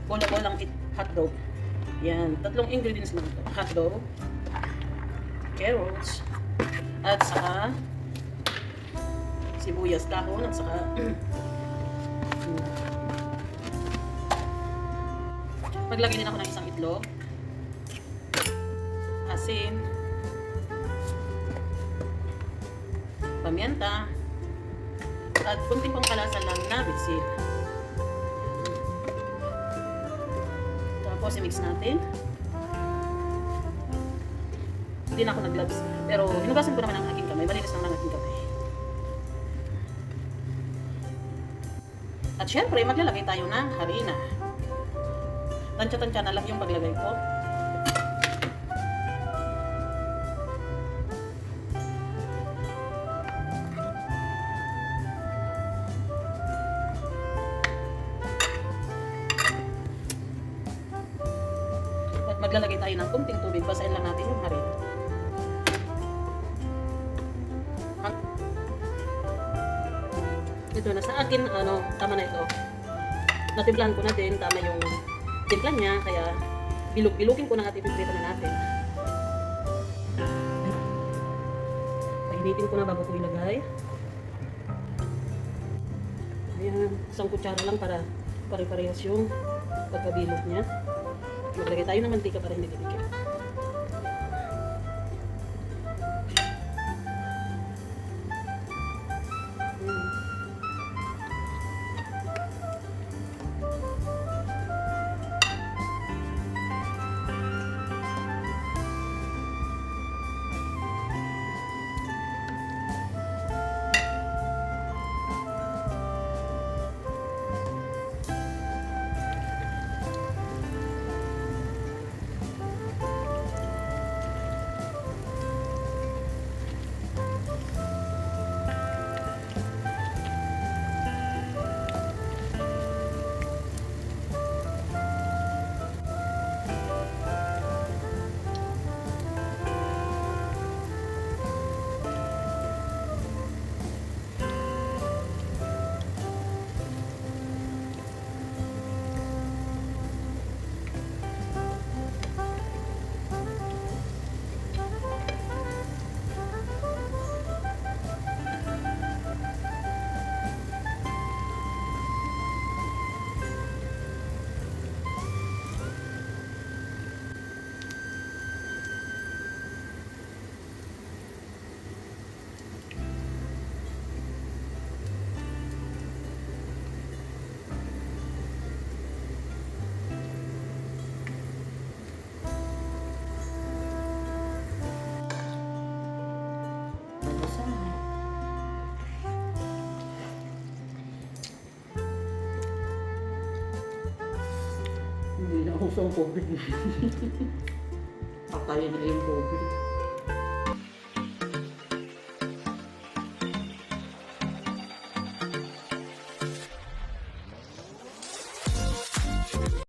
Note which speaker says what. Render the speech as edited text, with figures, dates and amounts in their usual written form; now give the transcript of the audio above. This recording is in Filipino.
Speaker 1: bola-bolang hotdog. Yan, tatlong ingredients lang ito. Hotdog, carrots, at saka sibuyas, dahon, at saka maglagay din ako ng isang itlog, asin, pamienta, at kunting pampalasa lang na bitsin. Tapos i-mix natin. Hindi na ako nag-gloves, pero hinugasan ko naman ang aking kamay. Malinis naman ang aking kamay. At syempre, maglalagay tayo ng harina. Tansya-tansya na lang yung paglagay ko. At maglalagay tayo ng kunting tubig. Basahin lang natin yung harina. Ito na sa akin, tama na ito. Natimplahan ko na din, tama yung timpla niya, kaya bilog-bilugin ko na at ipiprito na natin. Pahinitin ko na bago ko ilagay. Ayan, isang kutsara lang para pare-parehas yung pagkabilog niya. Maglagay tayo ng mantika para hindi didikit. Hindi na uso ang COVID. Patayin na yung COVID.